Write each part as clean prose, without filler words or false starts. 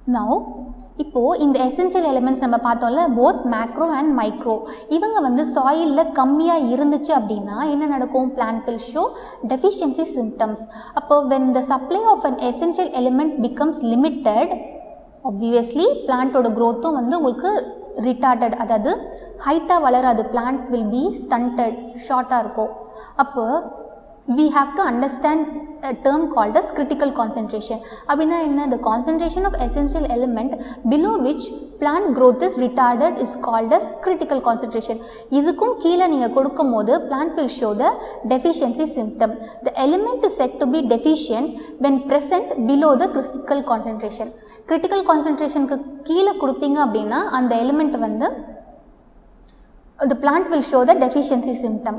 Now இப்போது இந்த essential elements நம்ம பார்த்தோம்ல, போத் மேக்ரோ அண்ட் மைக்ரோ, இவங்க வந்து சாயிலில் கம்மியாக இருந்துச்சு அப்படின்னா என்ன நடக்கும்? Plant will show deficiency symptoms. அப்போது when the supply of an essential element becomes limited, obviously பிளான்ட்டோட க்ரோத்தும் வந்து உங்களுக்கு ரிட்டார்டட், அதாவது ஹைட்டாக வளராது, பிளான்ட் வில் பி ஸ்டண்டட், ஷார்ட்டாக இருக்கும். அப்போ we have to understand a term called as critical concentration. அப்படின்னா என்ன? The concentration of essential element below which plant growth is retarded is called as critical concentration. இதுக்கும் கீழே நீங்கள் கொடுக்கும் போது plant will show the deficiency symptom. The element is said to be deficient when present below the critical concentration. critical concentrationக்கு கீழே கொடுத்தீங்க அப்படின்னா அந்த element வந்து the plant will show the deficiency symptom.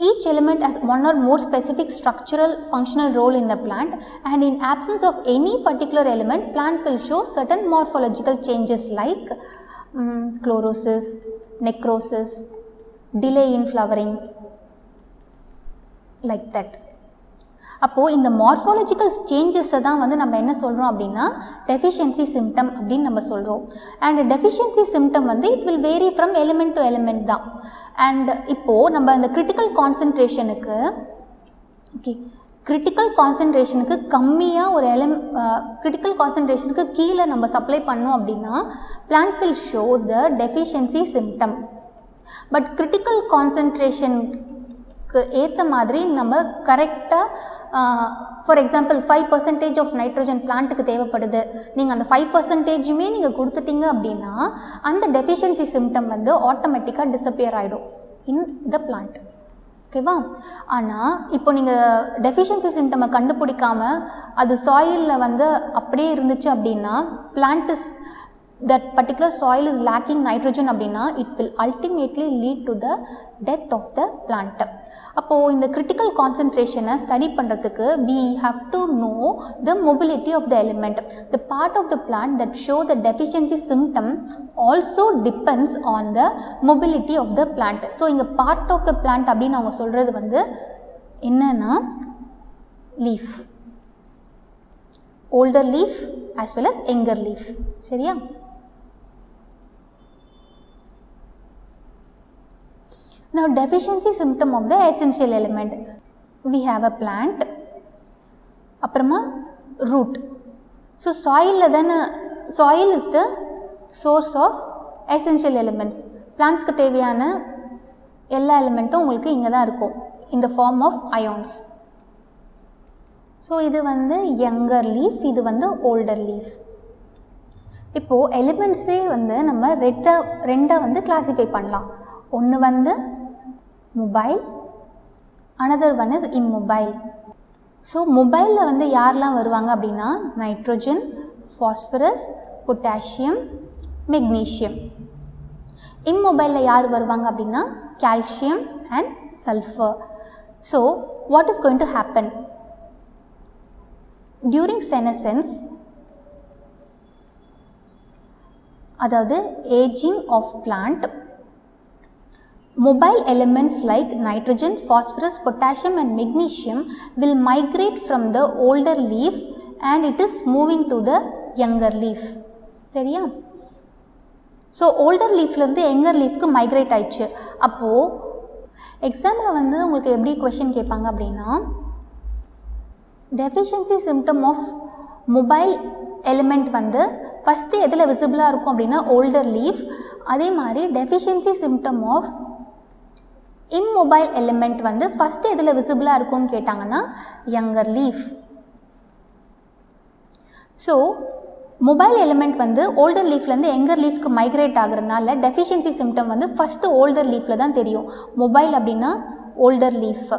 Each element has one or more specific structural functional role in the plant, and in absence of any particular element, plant will show certain morphological changes like chlorosis, necrosis, delay in flowering, like that. அப்போது இந்த morphological சேஞ்சஸை தான் வந்து நம்ம என்ன சொல்கிறோம் அப்படின்னா deficiency symptom அப்படின்னு நம்ம சொல்கிறோம். அண்ட் டெஃபிஷியன்சி சிம்டம் வந்து it will vary from element to element தான். அண்ட் இப்போது நம்ம இந்த கிரிட்டிக்கல் கான்சன்ட்ரேஷனுக்கு கம்மியாக ஒரு கிரிட்டிக்கல் கான்சன்ட்ரேஷனுக்கு கீழே நம்ம சப்ளை பண்ணோம் அப்படின்னா plant will show the deficiency symptom. But critical கான்சன்ட்ரேஷனுக்கு ஏற்ற மாதிரி நம்ம கரெக்டாக ஃபார் எக்ஸாம்பிள் 5% ஆஃப் நைட்ரோஜன் பிளான்ட்டுக்கு தேவைப்படுது, நீங்கள் அந்த 5%மே நீங்கள் கொடுத்துட்டீங்க அப்படின்னா அந்த டெஃபிஷியன்சி சிம்டம் வந்து ஆட்டோமேட்டிக்காக டிஸப்பியர் ஆகிடும் இன் த பிளான்ட். ஓகேவா? ஆனால் இப்போ நீங்கள் டெஃபிஷியன்சி சிம்டமை கண்டுபிடிக்காமல் அது சாயிலில் வந்து அப்படியே இருந்துச்சு அப்படின்னா plant is that particular soil is lacking nitrogen அப்படின்னா it will ultimately lead to the death of the plant. அப்போது இந்த critical concentration ஸ்டடி பண்ணுறதுக்கு we have to know the mobility of the element. The part of the plant that show the deficiency symptom also depends on the mobility of the plant. So இங்கே part of the plant அப்படின்னு அவங்க சொல்கிறது வந்து என்னன்னா leaf, older leaf as well as younger leaf. சரியா? Now deficiency symptom of the essential element. We have a plant, அப்புறமா root. So soil is the source of essential elements. Plantsக்கு தேவையான எல்லா எலிமெண்ட்டும் உங்களுக்கு இங்கே தான் இருக்கும் in the form of ions. So இது வந்து younger leaf, இது வந்து older leaf. இப்போது எலிமெண்ட்ஸே வந்து நம்ம ரெண்டாக வந்து கிளாஸிஃபை பண்ணலாம். ஒன்று வந்து mobile, another one is immobile. So மொபைலில் வந்து யாரெல்லாம் வருவாங்க அப்படின்னா நைட்ரோஜன், ஃபாஸ்பரஸ், பொட்டாசியம், மெக்னீஷியம். இம்மொபைலில் யார் வருவாங்க அப்படின்னா calcium and sulphur. So what is going to happen? During senescence, அதாவது ageing of plant, mobile elements like nitrogen, phosphorus, potassium and magnesium will migrate from the older leaf and it is moving to the younger leaf. சரியா? So older லீஃப்லேருந்து younger லீஃப்க்கு migrate ஆயிடுச்சு. அப்போது எக்ஸாமில் வந்து உங்களுக்கு எப்படி கொஷின் கேட்பாங்க அப்படின்னா deficiency symptom of mobile element வந்து ஃபஸ்ட்டு எதில் விசிபிளாக இருக்கும் அப்படின்னா ஓல்டர் லீஃப். அதே மாதிரி deficiency symptom of immobile element வந்து ஃபஸ்ட்டு எதில் விசிபிளாக இருக்கும்னு கேட்டாங்கன்னா younger leaf. So mobile element வந்து ஓல்டர் லீஃப்லேருந்து யங்கர் லீஃப்க்கு மைக்ரேட் ஆகுறதுனால டெஃபிஷியன்சி சிம்டம் வந்து ஃபஸ்ட்டு ஓல்டர் லீஃபில் தான் தெரியும். மொபைல் அப்படின்னா ஓல்டர் லீஃப்.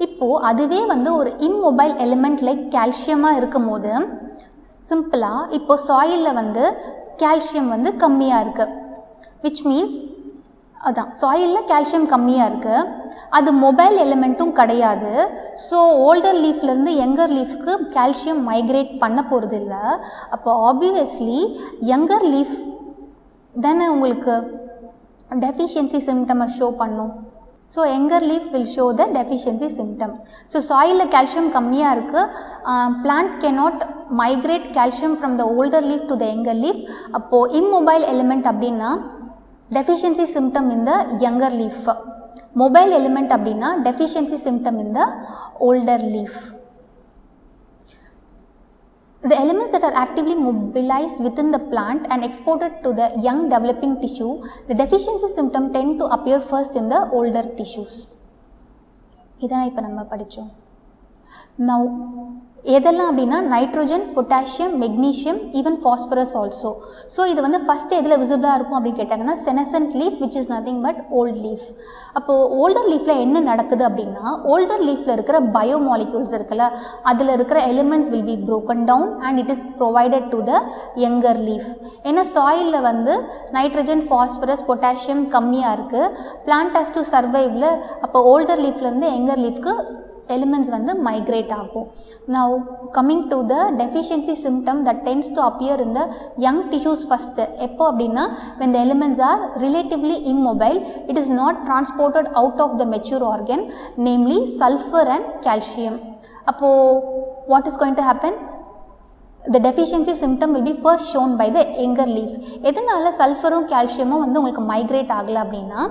இப்போது அதுவே வந்து ஒரு இம்மொபைல் எலிமெண்ட் லைக் கால்சியமாக இருக்கும் போது சிம்பிளாக இப்போது சாயிலில் வந்து கால்சியம் வந்து கம்மியாக இருக்குது, விச் மீன்ஸ் அதான் சாயிலில் கால்சியம் கம்மியாக இருக்குது, அது மொபைல் எலிமெண்ட்டும் கிடையாது. ஸோ ஓல்டர் லீஃப்லேருந்து யங்கர் லீஃப்க்கு கால்சியம் மைக்ரேட் பண்ண போகிறது இல்லை. அப்போ ஆப்வியஸ்லி யங்கர் லீஃப் தானே உங்களுக்கு டெஃபிஷியன்சி சிம்டமை ஷோ பண்ணும். So younger leaf will show the deficiency symptom. So சாயிலில் கால்சியம் கம்மியாக இருக்குது, plant cannot migrate calcium from the older leaf to the younger leaf. அப்போது immobile element அப்படின்னா deficiency symptom in the younger leaf, mobile element அப்படின்னா deficiency symptom in the older leaf. The elements that are actively mobilized within the plant and exported to the young developing tissue, the deficiency symptom tend to appear first in the older tissues. இதான் இப்போ நம்ம படித்தோம். Now எதெல்லாம் அப்படின்னா nitrogen, potassium, magnesium, even phosphorus also. So இது வந்து first எதில் விசிபிளாக இருக்கும் அப்படின்னு கேட்டாங்கன்னா senescent leaf which is nothing but old leaf. அப்போது ஓல்டர் லீஃபில் என்ன நடக்குது அப்படின்னா ஓல்டர் லீஃபில் இருக்கிற பயோமாலிக்யூல்ஸ் இருக்குல்ல அதில் இருக்கிற elements will be broken down and it is provided to the younger leaf. ஏன்னா சாயிலில் வந்து நைட்ரஜன், ஃபாஸ்பரஸ், பொட்டாசியம் கம்மியாக இருக்குது, பிளான்ட் ஹஸ் டு சர்வைவில். அப்போ ஓல்டர் லீஃப்லேருந்து யங்கர் லீஃப்க்கு elements வந்து migrate ஆகும். Now coming to the deficiency symptom that tends to appear in the young tissues first. எப்போ அப்படின்னா when the elements are relatively immobile, it is not transported out of the mature organ, namely sulfur and calcium. அப்போது what is going to happen? The deficiency symptom will be first shown by the younger leaf. எதனால சல்ஃபரும் கால்சியமும் வந்து உங்களுக்கு migrate ஆகலை அப்படின்னா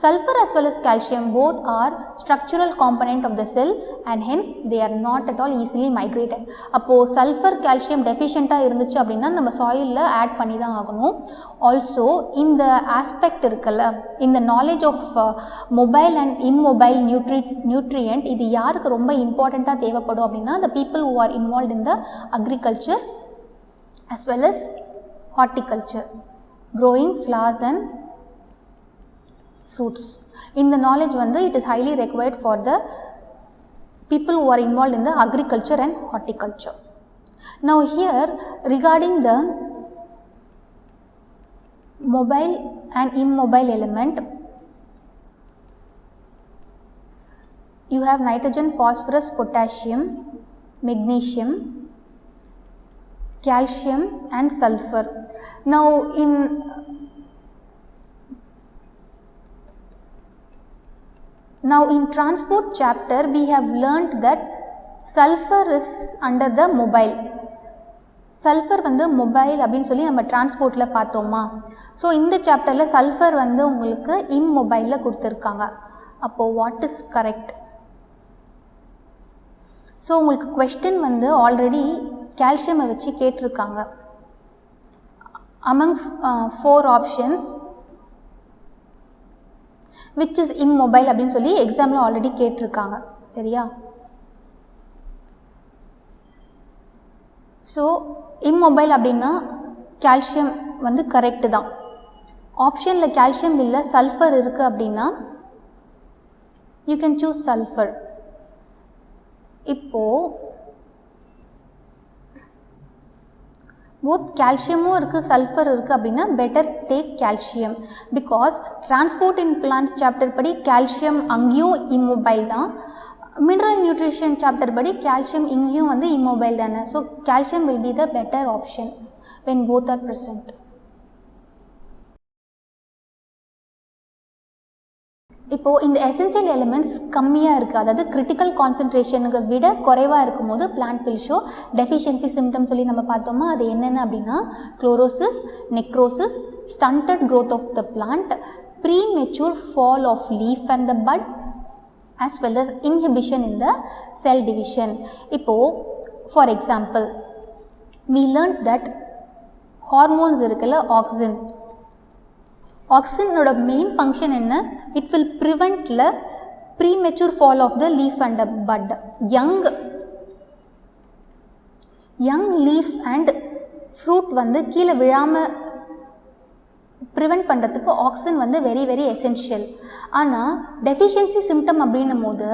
sulfur as well as calcium both are structural component of the cell and hence they are not at all easily migrated. அப்போது sulphur calcium டெஃபிஷியண்ட்டாக இருந்துச்சு அப்படின்னா நம்ம சாயிலில் add பண்ணி தான் ஆகணும். ஆல்சோ இந்த ஆஸ்பெக்ட் இருக்குல்ல, இந்த knowledge of mobile and immobile nutrient இது யாருக்கு ரொம்ப இம்பார்ட்டண்ட்டாக தேவைப்படும் அப்படின்னா the people who are involved in the agriculture as well as horticulture, growing flowers and fruits. In the knowledge வந்து it is highly required for the people who are involved in the agriculture and horticulture. Now here regarding the mobile and immobile element, you have nitrogen, phosphorus, potassium, magnesium, calcium and sulfur. Now in transport chapter we have learnt that sulfur is under the mobile. Sulphur வந்து mobile அப்படின்னு சொல்லி நம்ம டிரான்ஸ்போர்ட்டில் பார்த்தோமா. So இந்த சாப்டரில் sulphur வந்து உங்களுக்கு இம்மொபைலில் கொடுத்துருக்காங்க. அப்போது வாட் இஸ் கரெக்ட்? ஸோ உங்களுக்கு கொஸ்டின் வந்து ஆல்ரெடி கால்சியமை வச்சு கேட்டிருக்காங்க. among 4 options which is immobile அப்படின்னு சொல்லி எக்ஸாமில் ஆல்ரெடி கேட்டிருக்காங்க. சரியா? ஸோ இம்மொபைல் அப்படின்னா கால்சியம் வந்து கரெக்டு தான். ஆப்ஷனில் கால்சியம் இல்லை சல்ஃபர் இருக்குது அப்படின்னா யூ கேன் சூஸ் சல்ஃபர். இப்போது போத் கால்சியமும் இருக்குது சல்ஃபர் இருக்குது அப்படின்னா better take calcium. Because transport in plants chapter படி கால்சியம் அங்கேயும் இம்மொபைல் தான், மினரல் நியூட்ரிஷன் சாப்டர் படி கால்சியம் இங்கேயும் வந்து இம்மொபைல் தானே. So calcium will be the better option when both are present. இப்போது இந்த எசென்ஷியல் எலிமெண்ட்ஸ் கம்மியாக இருக்குது, அதாவது கிரிட்டிக்கல் கான்சன்ட்ரேஷனுக்கு விட குறைவாக இருக்கும் போது plant will show deficiency symptom சொல்லி நம்ம பார்த்தோமா. அது என்னென்ன அப்படின்னா chlorosis, necrosis, stunted growth of the plant, premature fall of leaf and the bud as well as inhibition in the cell division. இப்போது for example we learnt that hormones இருக்குல்ல auxin, ஆக்சினோட main function என்ன? It will ப்ரிவெண்ட்ல premature fall of the leaf and the bud. Young leaf and fruit வந்து கீழே விழாமல் prevent பண்ணுறதுக்கு auxin வந்து வெரி வெரி எசென்ஷியல். ஆனால் டெஃபிஷியன்சி சிம்டம் அப்படின்னும் போது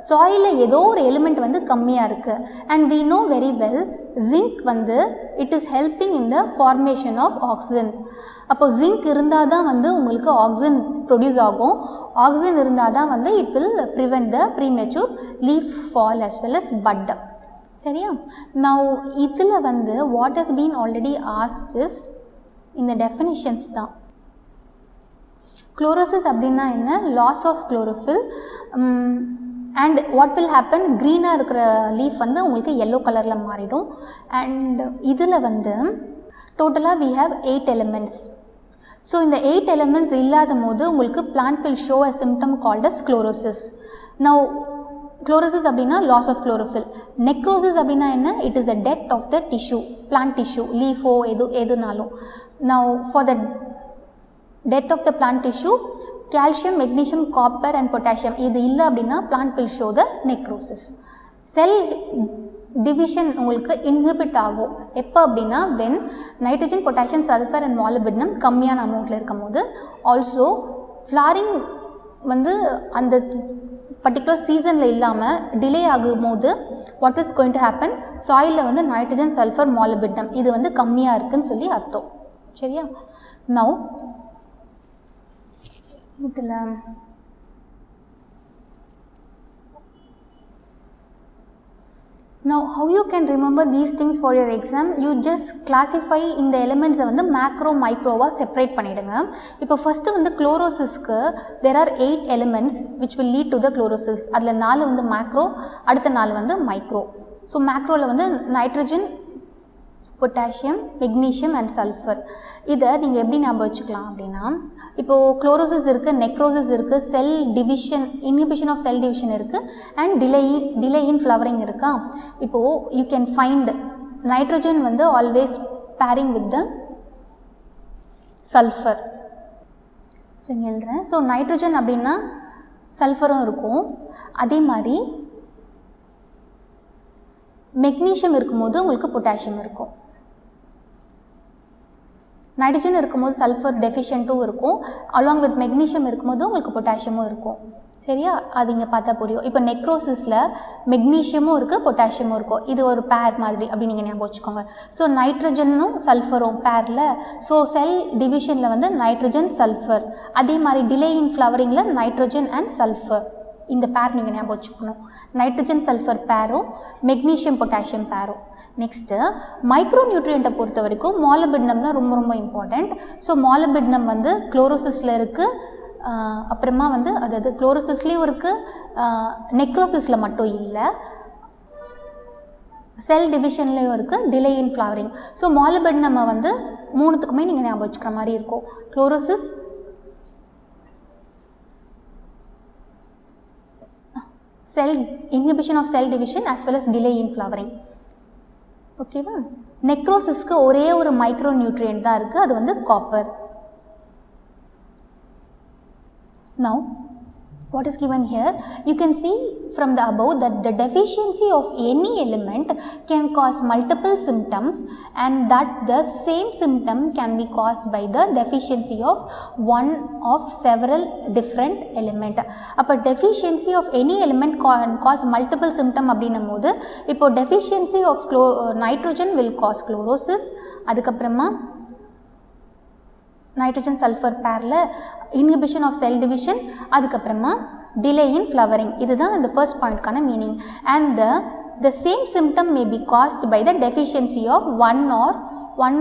சாயிலில் ஏதோ ஒரு எலிமெண்ட் வந்து கம்மியாக இருக்குது. And we know very well zinc வந்து it is helping in the formation of oxygen. அப்போது ஜிங்க் இருந்தால் தான் வந்து உங்களுக்கு ஆக்சிஜன் ப்ரொடியூஸ் ஆகும், ஆக்சிஜன் இருந்தால் தான் வந்து it will prevent the premature leaf fall as well as bud. சரியா? நவ் இதில் வந்து what has been already asked is இந்த டெஃபினிஷன்ஸ் தான். Chlorosis அப்படின்னா என்ன? Loss of chlorophyll. And what will happen? க்ரீனாக இருக்கிற லீஃப் வந்து உங்களுக்கு yellow கலரில் மாறிடும். அண்ட் இதில் வந்து டோட்டலாக we have 8 elements. ஸோ இந்த 8 elements இல்லாத போது உங்களுக்கு plant will show a symptom called as chlorosis. Now chlorosis அப்படின்னா loss of chlorophyll. necrosis அப்படின்னா என்ன? It is the death of the tissue, plant tissue, leafo எதுனாலும். Now for the death of the plant tissue, calcium, magnesium, copper and potassium இது இல்லை அப்படின்னா plant will show the necrosis. cell division உங்களுக்கு inhibit ஆகும் எப்போ அப்படின்னா when nitrogen, potassium, sulfur and molybdenum கம்மியான அமௌண்ட்டில் இருக்கும் போது. ஆல்சோ ஃப்ளாரிங் வந்து அந்த பர்டிகுலர் சீசனில் இல்லாமல் டிலே ஆகும் போது what is going to happen? சாயிலில் வந்து நைட்ரஜன், சல்ஃபர், molybdenum இது வந்து கம்மியாக இருக்குன்னு சொல்லி அர்த்தம். சரியா? நவ் இதில் Now how you can remember these things for your exam? You just classify இந்த எலிமெண்ட்ஸை வந்து மேக்ரோ மைக்ரோவாக செப்பரேட் பண்ணிவிடுங்க. இப்போ ஃபஸ்ட்டு வந்து குளோரோசிஸ்க்கு there are 8 elements which will lead to the chlorosis. அதில் 4 வந்து மேக்ரோ, அடுத்த 4 வந்து மைக்ரோ. ஸோ மேக்ரோவில் வந்து nitrogen, potassium, magnesium and sulphur. இதை நீங்கள் எப்படி ஞாபகம் வச்சுக்கலாம் அப்படின்னா, இப்போது குளோரோசிஸ் இருக்குது, நெக்ரோசிஸ் இருக்குது, cell division, inhibition of cell division இருக்குது, அண்ட் டிலே இன் ஃப்ளவரிங் இருக்கா. இப்போது யூ கேன் ஃபைண்ட் நைட்ரோஜன் வந்து always pairing with the sulphur. So இங்கே எழுதுகிறேன். ஸோ நைட்ரோஜன் அப்படின்னா சல்ஃபரும் இருக்கும். அதே மாதிரி மெக்னீஷியம் இருக்கும்போது உங்களுக்கு பொட்டாசியம் இருக்கும். நைட்ரஜன் இருக்கும்போது சல்ஃபர் டெஃபிஷியண்ட்டும் இருக்கும். அலாங் வித் மெக்னீஷியம் இருக்கும்போது உங்களுக்கு பொட்டாசியமும் இருக்கும். சரியா? அது இங்கே பார்த்தா புரியும். இப்போ நெக்ரோசிஸில் மெக்னீஷியமும் இருக்குது, பொட்டாசியமும் இருக்கும். இது ஒரு பேர் மாதிரி அப்படி நீங்கள் ஞாபகம் வச்சுக்கோங்க. ஸோ நைட்ரஜனும் சல்ஃபரும் பேரில். ஸோ செல் டிவிஷனில் வந்து நைட்ரஜன், சல்ஃபர். அதே மாதிரி டிலே இன் ஃப்ளவரிங்கில் நைட்ரஜன் அண்ட் சல்ஃபர். இந்த பேர் நீங்கள் ஞாபகம் வச்சுக்கணும். நைட்ரஜன் சல்ஃபர் பேரும், மெக்னீஷியம் பொட்டாசியம் பேரும். நெக்ஸ்ட்டு மைக்ரோ நியூட்ரியண்ட்டை பொறுத்த வரைக்கும் மாலிபிடினம் தான் ரொம்ப ரொம்ப இம்பார்ட்டண்ட். ஸோ மாலிபிடினம் வந்து குளோரோசிஸில் இருக்குது, அப்புறமா வந்து அதாவது குளோரோசிஸ்லேயும் இருக்குது, நெக்ரோசிஸில் மட்டும் இல்லை, செல் டிவிஷன்லேயும் இருக்குது, டிலே இன் ஃப்ளவரிங். ஸோ மாலிபிடினம் வந்து மூணுத்துக்குமே நீங்கள் ஞாபகம் வச்சுக்கிற மாதிரி இருக்கும். Chlorosis, cell inhibition of cell division as well as delay in flowering. ஓகேவா? நெக்ரோசிஸ்க்கு ஒரே ஒரு மைக்ரோ நியூட்ரியன்ட் தான் இருக்குது, அது வந்து copper. Now what is given here? You can see from the above that the deficiency of any element can cause multiple symptoms, and that the same symptom can be caused by the deficiency of one of several different element. அப்போ deficiency of any element can cause multiple symptom அப்படின்னும் போது, இப்போ deficiency of nitrogen will cause chlorosis, அதுக்கப்புறமா nitrogen sulphur பேரில் inhibition of cell division, அதுக்கப்புறமா delay in flowering. இதுதான் இந்த first பாயிண்ட்கான meaning. And the same symptom may be caused by the deficiency of one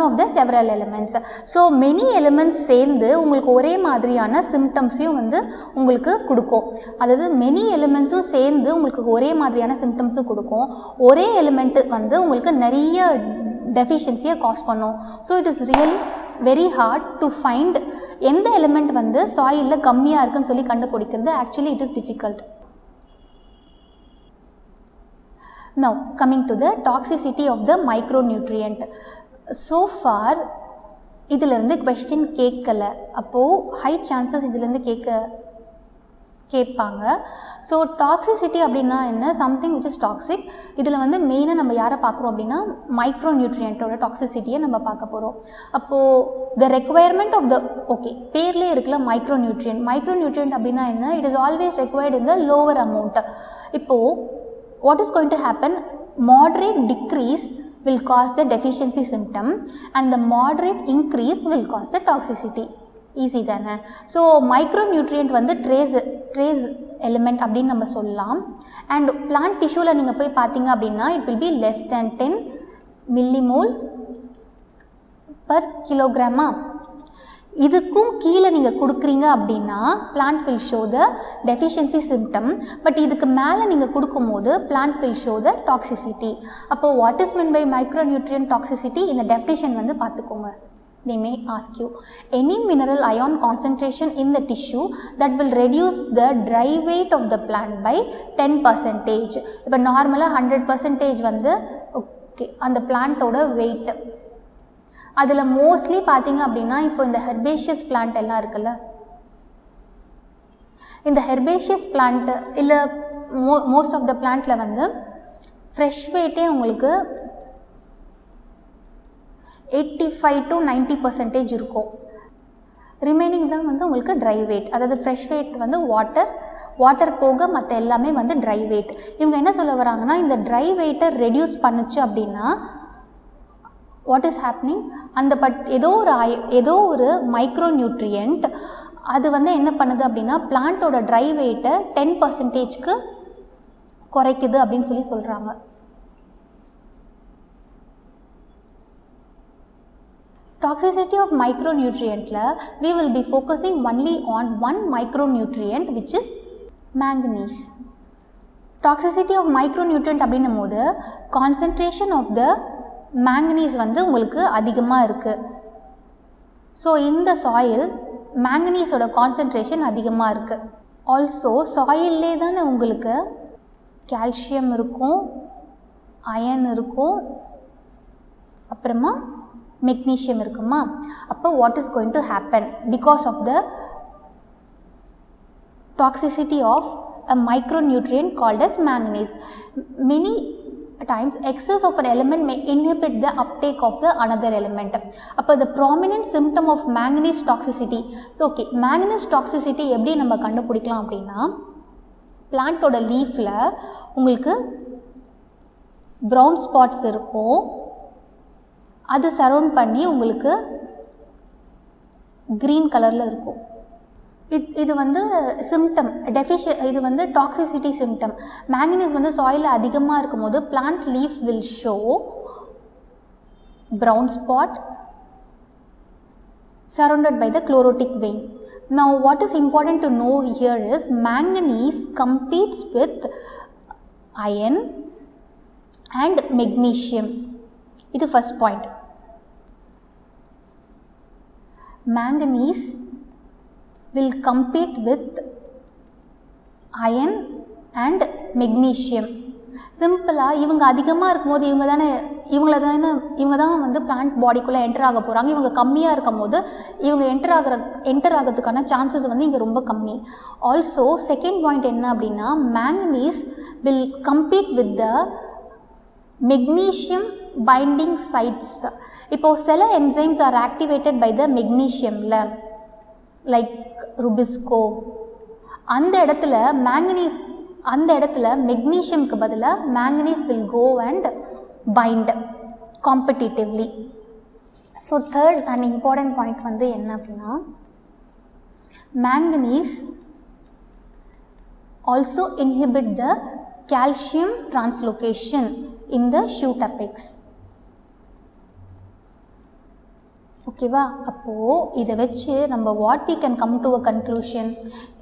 of the several elements. So many elements சேர்ந்து உங்களுக்கு ஒரே மாதிரியான சிம்டம்ஸையும் வந்து உங்களுக்கு கொடுக்கும். அதாவது மெனி எலிமெண்ட்ஸும் சேர்ந்து உங்களுக்கு ஒரே மாதிரியான சிம்டம்ஸும் கொடுக்கும். ஒரே எலிமெண்ட்டு வந்து உங்களுக்கு நிறைய டெஃபிஷியன்சியை காஸ் பண்ணும். So it is really very hard to find எந்த எலிமெண்ட் வந்து சாயிலில் கம்மியாக இருக்குன்னு சொல்லி கண்டுபிடிக்கிறது. Actually it is difficult. Now coming to the toxicity of the micronutrient. So far இதிலிருந்து question கேட்கல, அப்போது ஹை சான்சஸ் இதிலிருந்து கேட்பாங்க. ஸோ டாக்ஸிசிட்டி அப்படின்னா என்ன? Something which is toxic. இதில் வந்து மெயினாக நம்ம யாரை பார்க்குறோம் அப்படின்னா மைக்ரோ நியூட்ரியண்ட்டோட டாக்ஸிசிட்டியை நம்ம பார்க்க போகிறோம். அப்போது த ரெக்வயர்மெண்ட் ஆஃப் த பேர்லேயே இருக்குல்ல மைக்ரோ நியூட்ரியண்ட் அப்படின்னா என்ன? It is always required in the lower amount. இப்போது what is going to happen? Moderate decrease will cause the deficiency symptom and the moderate increase will cause the toxicity. Easy தானே? So micro nutrient வந்து trace element அப்படின்னு நம்ம சொல்லலாம். And plant டிஷ்யூவில் நீங்கள் போய் பார்த்தீங்க அப்படின்னா it will be less than 10 millimole per kilogram. இதுக்கும் கீழே நீங்கள் கொடுக்குறீங்க அப்படின்னா plant will show the deficiency symptom. But இதுக்கு மேலே நீங்கள் கொடுக்கும்போது plant will show the toxicity. அப்போது what is meant by micronutrient toxicity? இந்த definition வந்து பார்த்துக்கோங்க. They may ask you any mineral ion concentration in the tissue that will reduce the dry weight of the plant by 10%. இப்போ நார்மலாக 100% வந்து okay அந்த பிளான்ட்டோட wait. அதில் mostly பார்த்தீங்க அப்படின்னா இப்போ இந்த ஹெர்பேஷியஸ் பிளான்ட் எல்லாம் இருக்குல்ல, இந்த ஹெர்பேஷியஸ் பிளான்ட்டு இல்லை மோஸ்ட் ஆஃப் த பிளான்ட்டில் வந்து ஃப்ரெஷ் வெயிட்டே உங்களுக்கு 85 to 90% இருக்கும். ரிமைனிங் தான் வந்து உங்களுக்கு ட்ரை வெயிட், அதாவது ஃப்ரெஷ் வெயிட் வந்து வாட்டர் போக மற்ற எல்லாமே வந்து ட்ரை வெயிட். இவங்க என்ன சொல்ல வராங்கன்னா இந்த ட்ரை வெயிட்டை ரெடியூஸ் பண்ணுச்சு அப்படின்னா வாட் இஸ் ஹேப்னிங், அந்த ஏதோ ஒரு மைக்ரோ நியூட்ரியன்ட் அது வந்து என்ன பண்ணுது அப்படின்னா பிளான்ட்டோட ட்ரை வெயிட்டை 10%க்கு குறைக்குது அப்படின்னு சொல்லி சொல்கிறாங்க. Toxicity of micronutrient we will be focusing only on one micronutrient which is manganese. Toxicity of micronutrient அப்படின்னும் போது concentration of the manganese வந்து உங்களுக்கு அதிகமாக இருக்குது. ஸோ இந்த சாயில் மேங்கனீஸோட கான்சன்ட்ரேஷன் அதிகமாக இருக்குது. ஆல்சோ சாயில்லே தானே உங்களுக்கு கால்சியம் இருக்கும், அயன் இருக்கும், அப்புறமா மெக்னீஷியம் இருக்குமா. அப்போ what is going to happen because of the toxicity of a micronutrient called as manganese. Many times excess of an element may inhibit the uptake of the another element. அப்போ the prominent symptom of manganese toxicity. So okay, manganese toxicity எப்படி நம்ம கண்டுபிடிக்கலாம் அப்படின்னா பிளான்ட்டோட லீஃபில் உங்களுக்கு brown spots இருக்கும், அது surround பண்ணி உங்களுக்கு க்ரீன் கலரில் இருக்கும். இது வந்து சிம்டம் இது வந்து டாக்ஸிசிட்டி சிம்டம். மேங்கனீஸ் வந்து சாயிலில் அதிகமாக இருக்கும் போது plant leaf will show brown spot surrounded by the chlorotic vein. Now what is important to know here is manganese competes with iron and magnesium. This is first point. Manganese will compete with iron and magnesium. சிம்பிளாக இவங்க அதிகமாக இருக்கும்போது இவங்க தான் வந்து plant பாடிக்குள்ளே enter ஆக போகிறாங்க. இவங்க கம்மியாக இருக்கும் போது இவங்க என்டர் ஆகிறதுக்கான சான்சஸ் வந்து இங்கே ரொம்ப கம்மி. ஆல்சோ செகண்ட் பாயிண்ட் என்ன அப்படின்னா manganese will compete with the magnesium binding sites. இப்போது சில enzymes are activated by the மெக்னீஷியமில் லைக் ருபிஸ்கோ, அந்த இடத்துல மெக்னீஷியம்க்கு பதிலாக manganese will go and bind competitively. So third and important point வந்து என்ன அப்படின்னா manganese also inhibit the calcium translocation in the shoot apex. ஓகேவா? அப்போது இதை வச்சு நம்ம what we can come to a conclusion,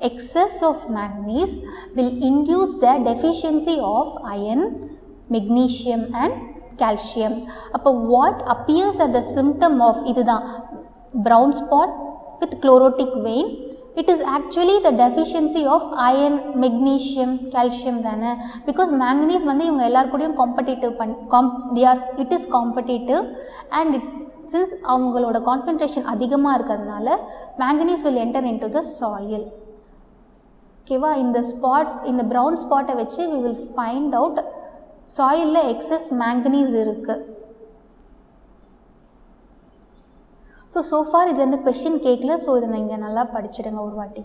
excess of manganese will induce the deficiency of iron, magnesium and calcium. அப்போ what appears as the symptom of இதுதான் brown spot with chlorotic vein, it is actually the deficiency of iron, magnesium, calcium தானே. Because manganese வந்து இவங்க எல்லாருக்கூடையும் it is competitive and since அவங்களோட concentration அதிகமாக இருக்கிறதுனால manganese will enter into the soil. ஓகேவா? இந்த brown ஸ்பாட்டை வச்சு we will find out சாயிலில் எக்ஸஸ் மேங்கனீஸ் இருக்குது. ஸோ ஃபார் இதுலேருந்து கொஷின் கேட்கல. ஸோ இதை நீங்கள் நல்லா படிச்சுடுங்க ஒரு வாட்டி.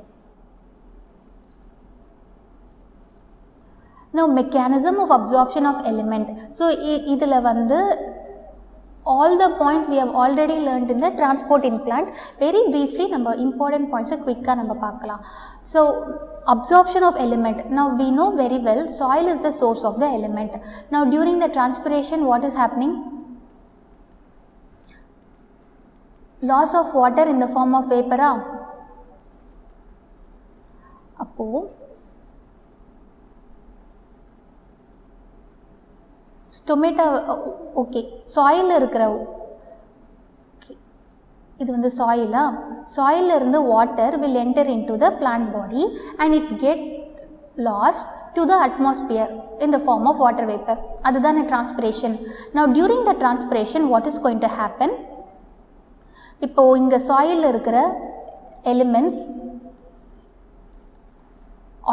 Now mechanism of absorption of element. So இதில் வந்து all the points we have already learned in the transport in plant. Very briefly நம்ம important points quick-ஆ நம்ம பார்க்கலாம். So absorption of element. Now we know very well soil is the source of the element. Now during the transpiration what is happening? loss of water in the form of vapor. அப்போ stomata okay சாயிலில் இருக்கிற இது வந்து சாயிலில் இருந்து water will enter into the plant body and it gets lost to the atmosphere in the form of water vapor. அதுதான் transpiration. Now during the transpiration what is going to happen? இப்போ இங்கே சாயிலில் இருக்கிற elements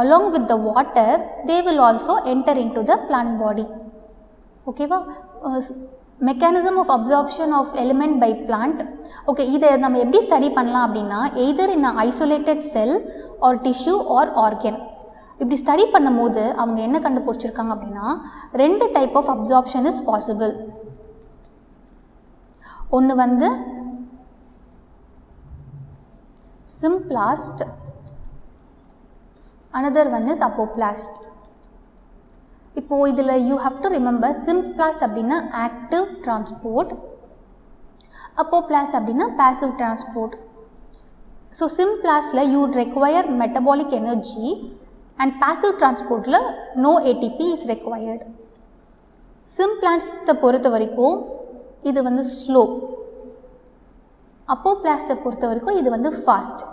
along with the water they will also enter into the plant body. ஓகேவா? Mechanism of absorption of element by plant. Okay, இதை நம்ம எப்படி study பண்ணலாம் அப்படின்னா either in isolated cell or tissue or organ. இப்படி ஸ்டடி பண்ணும்போது அவங்க என்ன கண்டுபிடிச்சிருக்காங்க அப்படின்னா 2 type of absorption is possible. ஒன்று வந்து symplast, another one is apoplast. இப்போது இதில் you have to remember symplast அப்படின்னா ஆக்டிவ் டிரான்ஸ்போர்ட், அப்போபிளாஸ்ட் அப்படின்னா பேசிவ் டிரான்ஸ்போர்ட். ஸோ சிம்பிளாஸ்டில் you require metabolic energy and passive டிரான்ஸ்போர்ட்டில் நோ ஏடிபி இஸ் ரெக்வயர்டு. சிம்பிளாஸ்ட்டை பொறுத்த வரைக்கும் இது வந்து ஸ்லோ, அப்போபிளாஸ்ட்டை பொறுத்த வரைக்கும் இது வந்து fast.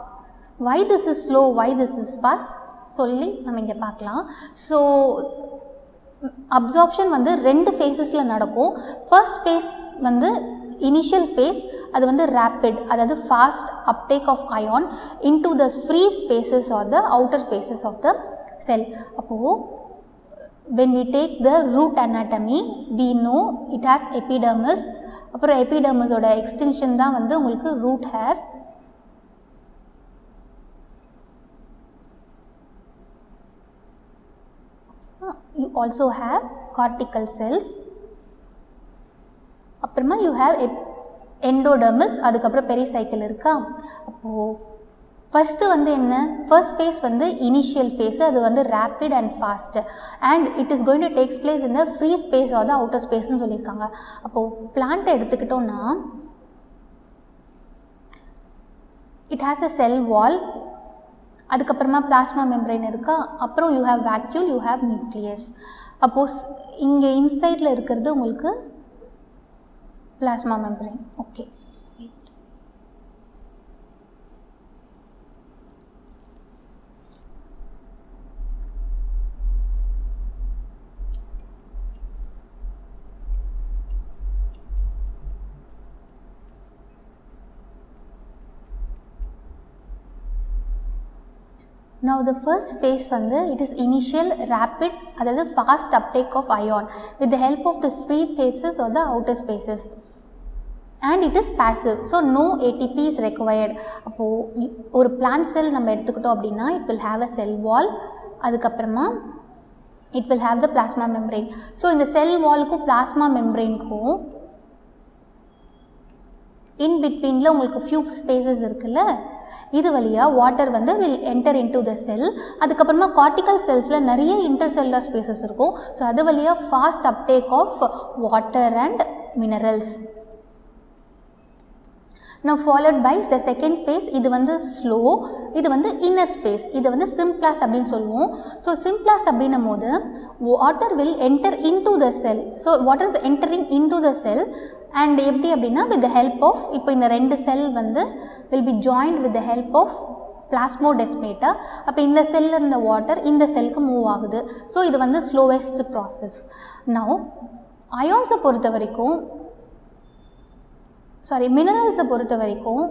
why this is slow, why this is fast சொல்லி நம்ம இங்கே பார்க்கலாம். ஸோ அப்சார்ப்ஷன் வந்து 2 ஃபேஸஸில் நடக்கும். ஃபர்ஸ்ட் ஃபேஸ் வந்து இனிஷியல் ஃபேஸ், அது வந்து ரேப்பிட், அதாவது fast uptake of ion into the free spaces or the outer spaces of the cell. அப்போது when we take the root anatomy we know it has epidermis. அப்புறம் எபிடர்மஸோட extension தான் வந்து உங்களுக்கு root hair. You also have cortical cells. அப்புறமா you have endodermis, அதுக்கப்புறம் pericycle இருக்கா. அப்போது first வந்து என்ன, ஃபர்ஸ்ட் ஃபேஸ் வந்து இனிஷியல் ஃபேஸு, அது வந்து rapid and fast and it is going to takes place இந்த free space or the outer ஸ்பேஸ்ன்னு சொல்லியிருக்காங்க. அப்போது பிளான்ட்டை எடுத்துக்கிட்டோன்னா இட் ஹேஸ் அ செல் வால், அதுக்கப்புறமா பிளாஸ்மா மெம்பரேன் இருக்கா, அப்புறம் you have vacuole, you have nucleus. அப்போஸ் இங்கே இன்சைடில் இருக்கிறது உங்களுக்கு plasma membrane. Okay, now the first phase வந்து it is initial rapid, அதாவது fast uptake of ion with the help of the free phases or the outer spaces and it is passive, so no ATP is required. அப்போது ஒரு plant cell நம்ம எடுத்துக்கிட்டோம் அப்படின்னா it will have a cell wall, அதுக்கப்புறமா it will have the plasma membrane. So இந்த cell wallக்கும் plasma membraneக்கும் இன் பிட்வீனில் உங்களுக்கு few spaces இருக்குல்ல, இது வழியாக வாட்டர் வந்து வில் என்டர் இன்டு த செல். அதுக்கப்புறமா கார்டிக்கல் செல்ஸில் நிறைய இன்டர்செல்லுலர் ஸ்பேசஸ் இருக்கும். ஸோ அது வழியாக fast uptake of water and minerals. now followed by the second phase, இது வந்து ஸ்லோ, இது வந்து இன்னர் ஸ்பேஸ், இது வந்து சிம்பிளாஸ்ட் அப்படின்னு சொல்லுவோம். ஸோ சிம்பிளாஸ்ட் அப்படின்னும் போது water will enter into the sell. So water is entering into the sell and எப்படி அப்படின்னா வித் த ஹெல்ப் ஆஃப், இப்போ இந்த 2 செல் வந்து will be joint with the help of plasmodesmata. அப்போ இந்த செல்லில் இருந்த வாட்டர் இந்த செல்லுக்கு மூவ் ஆகுது. ஸோ இது வந்து ஸ்லோவெஸ்ட் ப்ராசஸ். நவ் அயான்ஸை பொறுத்த வரைக்கும், மினரல்ஸை பொறுத்த வரைக்கும்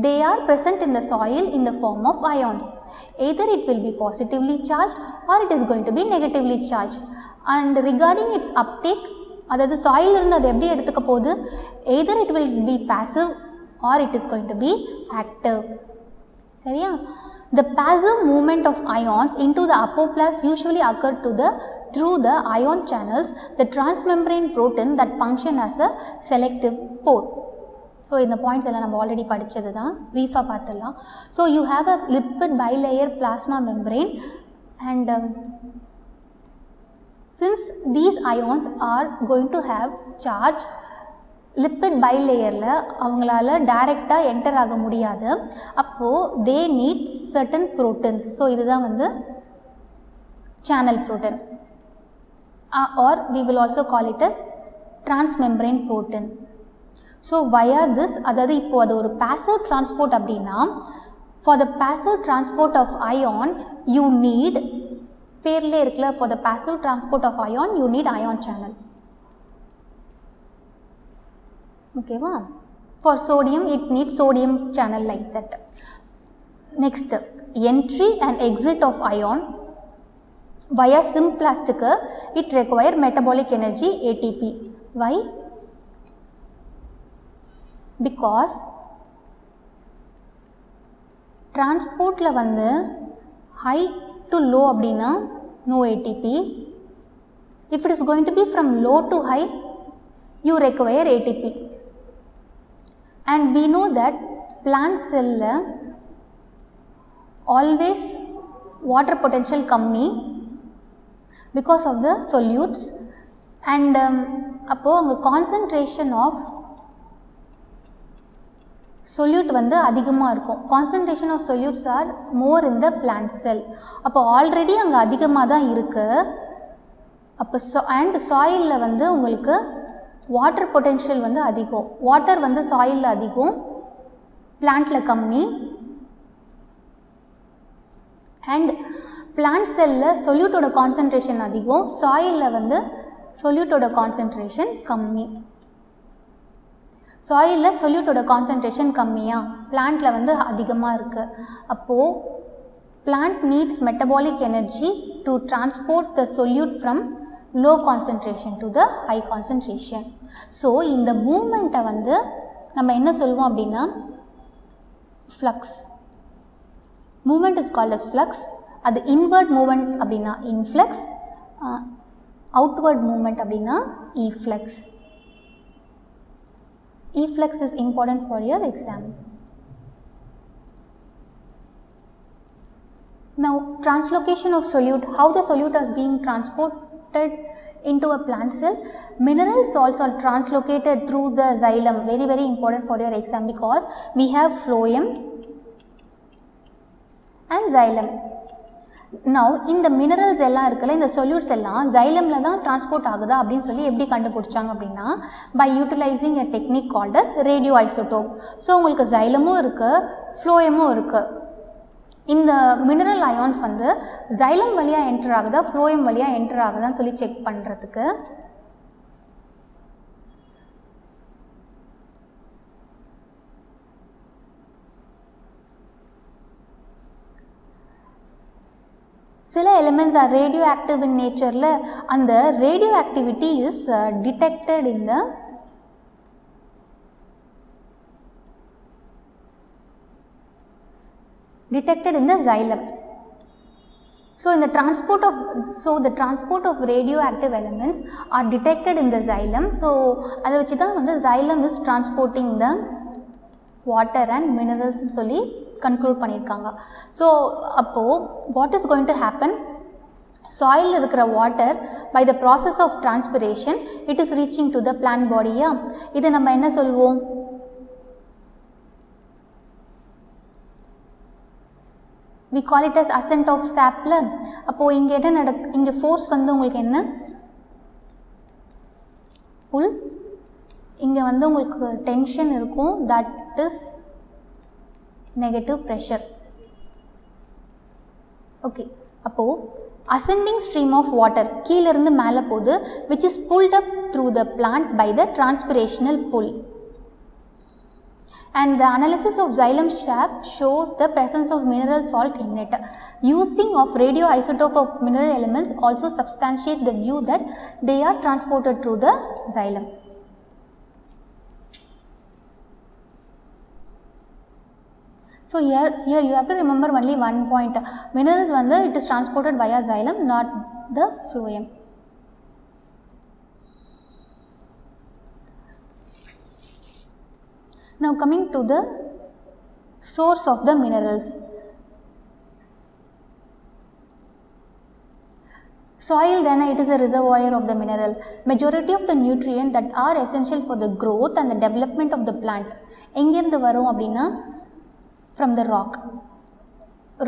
they are present in the soil in the form of ions. Either it will be positively charged or it is going to be negatively charged. And regarding its uptake, அதாவது soil இருந்து அது எப்படி எடுத்துக்க போகுது, either it will be passive or it is going to be active. சரியா? The passive movement of ions into the apoplast usually occur through the ion channels, the transmembrane protein that function as a selective pore. So இந்த points எல்லாம் நம்ம already படித்தது தான், ப்ரீஃபாக பார்த்துடலாம். So you have a lipid bilayer plasma membrane and since these ions are going to have charge, lipid பைலேயரில் அவங்களால டைரெக்டாக enter ஆக முடியாது. அப்போது they need certain proteins. So இதுதான் வந்து channel protein, or we will also call it as transmembrane protein. So via this, அதாவது இப்போது அது ஒரு பாசிவ் டிரான்ஸ்போர்ட் அப்படின்னா, for the passive transport of ion you need, பேர்லே இருக்குல்ல, for the passive transport of ion you need ion channel. ஓகேவா? For sodium it need sodium channel like that. Next, entry and exit of ion via symplastic it require metabolic energy ATP. Why? Because transportல வந்து high to low அப்படின்னா no ATP. If it is going to be from low to high, you require ATP. And we know that plant cell always water potential கம்மி because of the solutes, and அப்போது அங்கே concentration of solute வந்து அதிகமாக இருக்கும். concentration of solutes are more in the plant cell. அப்போ already அங்கே அதிகமாக தான் இருக்குது. அப்போ அண்ட் சாயிலில் வந்து உங்களுக்கு வாட்டர் பொட்டென்ஷியல் வந்து அதிகம். வாட்டர் வந்து சாயிலில் அதிகம், பிளான்ட்டில் கம்மி. அண்ட் பிளான்ட் செல்லில் சொல்யூட்டோட கான்சன்ட்ரேஷன் அதிகம், சாயிலில் வந்து சொல்யூட்டோட கான்சன்ட்ரேஷன் கம்மி. சாயிலில் சொல்யூட்டோட கான்சன்ட்ரேஷன் கம்மியாக, பிளான்ட்டில் வந்து அதிகமாக இருக்குது. அப்போது plant needs metabolic energy to transport the solute from low concentration to the high concentration. So இந்த மூமெண்ட்டை வந்து நம்ம என்ன சொல்லுவோம் அப்படின்னா flux. Movement is called as flux. அது இன்வர்ட் மூமெண்ட் அப்படின்னா இன்ஃப்ளக்ஸ், அவுட்வர்ட் மூமெண்ட் அப்படின்னா efflux. Efflux is important for your exam. Now translocation of solute, how the solute is being transported into a plant cell. Mineral salts are translocated through the xylem, very very important for your exam because we have phloem and xylem. Now இந்த minerals எல்லாம் இருக்குல்ல, இந்த solutes எல்லாம் xylemல தான் transport ஆகுதா அப்படின்னு சொல்லி எப்படி கண்டுபிடிச்சாங்க அப்படின்னா by utilizing a technique called as radioisotope. So உங்களுக்கு xylemமும் இருக்குது, phloemமும் இருக்குது. இந்த மினரல் அயான்ஸ் வந்து xylem வழியாக என்டர் ஆகுதா, phloem வழியாக என்டர் ஆகுதான்னு சொல்லி செக் பண்ணுறதுக்கு சில elements are radioactive in நேச்சரில். அந்த radioactivity is detected in the xylem. So in the transport of radioactive elements are detected in the xylem. So அதை வச்சு தான் வந்து xylem is transporting the water and minerals சொல்லி conclude பண்ணியிருக்காங்க. So அப்போது what is going to happen, சாயிலில் இருக்கிற water by the process of transpiration it is reaching to the plant பாடியா. இதை நம்ம என்ன சொல்வோம், we call it as ascent of sapல. அப்போது இங்கே என்ன இங்கே ஃபோர்ஸ் வந்து உங்களுக்கு என்ன, புல். இங்கே வந்து உங்களுக்கு டென்ஷன் இருக்கும், that is negative pressure. Okay, அப்போது ascending stream of water கீழிருந்து மேலே போகுது, which is pulled up through the plant by the transpirational pull. And the analysis of xylem sap shows the presence of mineral salt in it. Using of radioisotope of mineral elements also substantiate the view that they are transported through the xylem. So here you have to remember only one point. Minerals வந்து it is transported via xylem, not the phloem. Now coming to the source of the minerals. Soil then it is a reservoir of the mineral. Majority of the nutrients that are essential for the growth and the development of the plant எங்கேருந்து வரும் அப்படின்னா from the rock.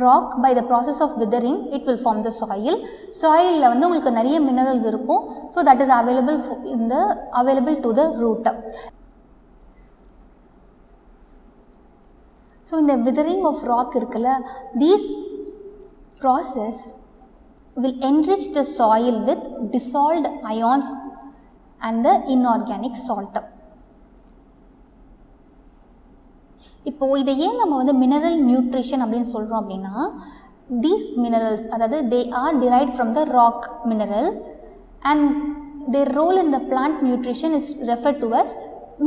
Rock by the process of withering it will form the soil. Soil வந்து உங்களுக்கு நிறைய minerals இருக்கும். So that is available to the root. So in the withering of rock இருக்குல்ல, these process will enrich the soil with dissolved ions and the inorganic salt. இப்போ இதை ஏன் நம்ம வந்து மினரல் நியூட்ரிஷன் அப்படின்னு சொல்கிறோம் அப்படின்னா, these minerals அதாவது they are derived from the rock mineral and their role in the plant nutrition is referred to as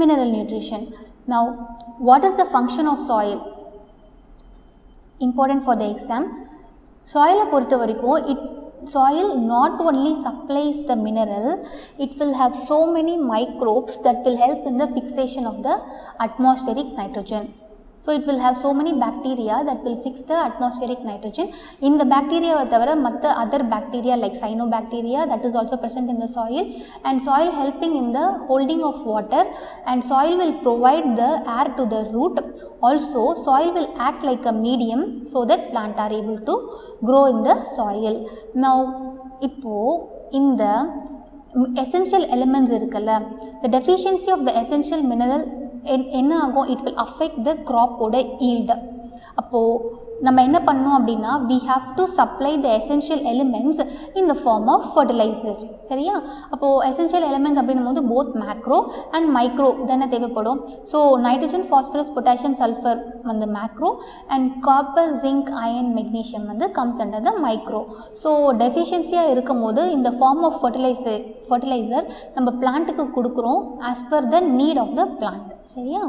mineral nutrition. Now what is the function of soil? Important for the exam. Soil பொறுத்த வரைக்கும் soil not only supplies the mineral, it will have so many microbes that will help in the fixation of the atmospheric nitrogen. So it will have so many bacteria that will fix the atmospheric nitrogen. In the bacteria தவிர மற்ற other bacteria like cyanobacteria that is also present in the soil, and soil helping in the holding of water, and soil will provide the air to the root. Also soil will act like a medium so that plant are able to grow in the soil. Now இப்போ இந்த essential elements இருக்குல்ல, the deficiency of the essential mineral என்ன ஆகும், it will affect the crop ஓட yield. அப்போது நம்ம என்ன பண்ணோம் அப்படின்னா, we have to supply the essential elements in the form of fertilizer. சரியா? அப்போது essential elements அப்படின்னும் போது both macro and micro தானே தேவைப்படும். So nitrogen, phosphorus, potassium, sulphur வந்து macro, and copper, zinc, iron, magnesium வந்து comes under the micro. So டெஃபிஷியன்சியாக இருக்கும் போது இந்த ஃபார்ம் ஆஃப் ஃபர்டிலைசர் நம்ம பிளான்ட்டுக்கு கொடுக்குறோம் as per the need of the plant. சரியா?